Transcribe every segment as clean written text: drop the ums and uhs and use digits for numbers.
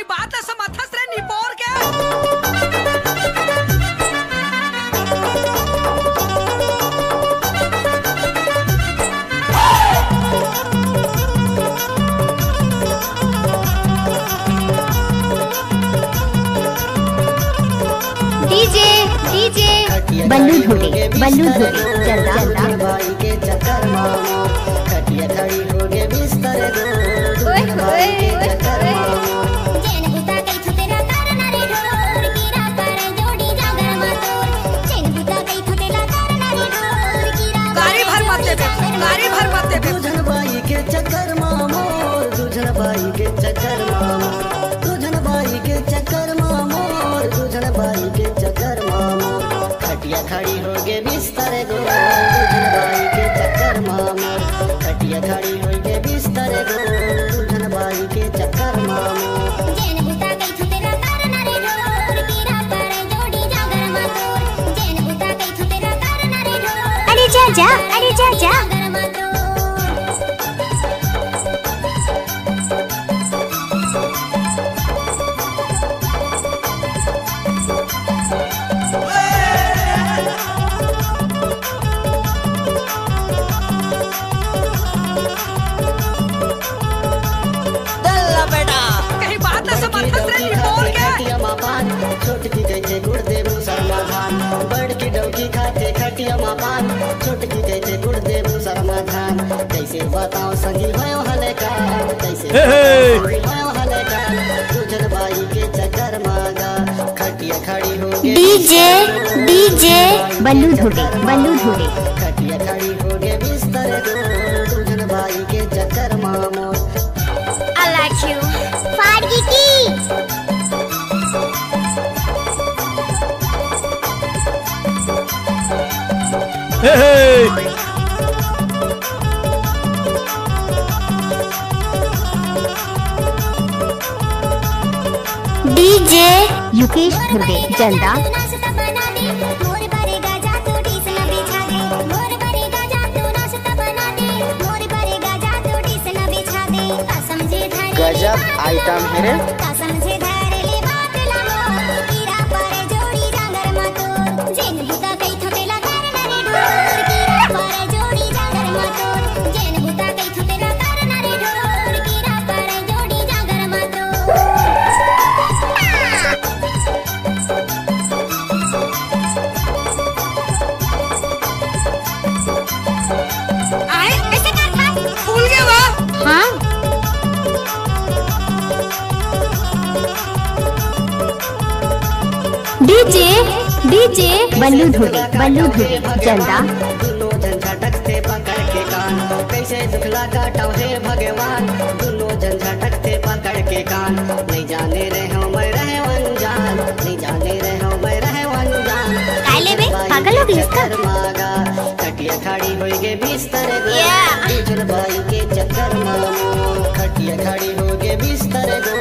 कहीं बात है समर्थस रे निपोर के डीजे डीजे बल्लू धोड़े चलदा भाई के चक्कर मामो खटिया खड़ी हो गे बिस्तर दो ओए ओए चैन बुता कई थु तेरा करना रे ढोर कीरा पर जोड़ी जागर मातोर चैन बुता कई थु तेरा करना रे ढोर कीरा गाड़ी भर मत दे दुझन भाई के चक्कर मामो दुझन भाई के चक्कर मामो दुझन भाई के चक्कर मामो दुझन भाई के चक्कर मामो खटिया खड़ी हो गे बिस्तर दो दुझन भाई के चक्कर मामो खटिया खड़ी हो गे बिस्तर दो दुझन भाई के चक्कर मामो चैन बुता कई थु तेरा करना रे ढोर कीरा पर जोड़ी जागर मातोर चैन बुता कई थु तेरा करना रे ढोर अरे जा जागर मातोर कहीं बात है समर्थस रे निपोर के खटिया मापान छोटकी कैसे गुड़ दे मुसरमा धान बड़की डौकी खाते खटिया मापान छोटकी कैसे गुड़ दे मुसरमा धान कैसे बताओ संगी भयो हले का कैसे भयो हले का तुझन बाई के चक्कर मागा खटिया खड़ी हो गे डीजे डीजे बल्लू धोड़े खटिया खड़ी हो गे बिस्तर दो तुझन बाई के चक्कर मामो I like you फाड़गी की डीजे युकेश धुर्वे जलदा नाश्ता बना दे मोर भरेगा जा तो डिस न बिछा दे मोर भरेगा जा तो नाश्ता बना दे मोर भरेगा जा तो डिस न बिछा दे का समझे धरे गजब आइटम है रे का समझे धरे ले बात लामो कीरा पर जोड़ी जागर मातोर जेन बुता कई थतेला करना रे ढोर कीरा पर जोड़ी जागर मातोर जेन बुता कई थतेला करना रे ढोर कीरा पर जोड़ी जागर मातोर आए कैसे कर था भूल गए वो हाँ डीजे डीजे बल्लू धोड़े जलदा दुनो जन झटकते पकड़ के कान कैसे दुखला काटा हे भगवान दुनो जन झटकते पकड़ के कान नहीं जाने रहे हो मैं रहे अनजान नहीं जाने रहे हो मैं रहे अनजान काले बे पागल हो गई इसका मागा खटिया खड़ी हो गे बिस्तर दो Yeah. दुझन भाई के चक्कर मामो खटिया खड़ी हो गे बिस्तर दो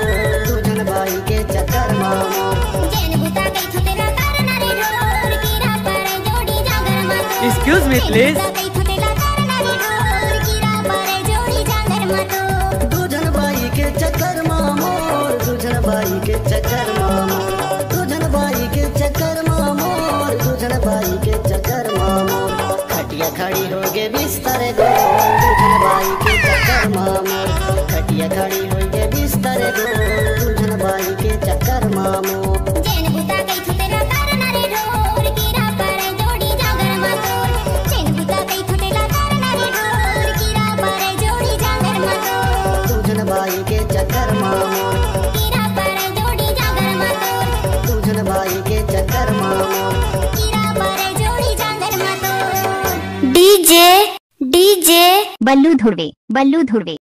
दुझन भाई के चक्कर मामो जेन बुता कई थु तेरा करना रे ढोर कीरा पर जोड़ी जागर मातोर Excuse me, please. जेन बुता कई थु तेरा करना रे ढोर कीरा पर जोड़ी जागर मातोर दुझन भाई के चक्कर मामो दुझन भाई के चक्कर मामो दुझन भाई के चक्कर मामो दुझन भाई के चक्कर मामो खटिया खड़ी हो गे बिस्तर दो दुझन भाई के चक्कर मामो खटिया खड़ी हो गे बिस्तर दो दुझन भाई के चक्कर मामो जेन बुता कई थु तेरा करना रे ढोर कीरा पर जोड़ी जागर मातोर जेन बुता कई थु तेरा करना रे ढोर कीरा पर जोड़ी जागर मातोर दुझन भाई के चक्कर मामो कीरा पर जोड़ी जागर मातोर दुझन भाई के चक्कर मामो कीरा पर जोड़ी जागर मातोर डीजे डीजे बल्लू धुर्वे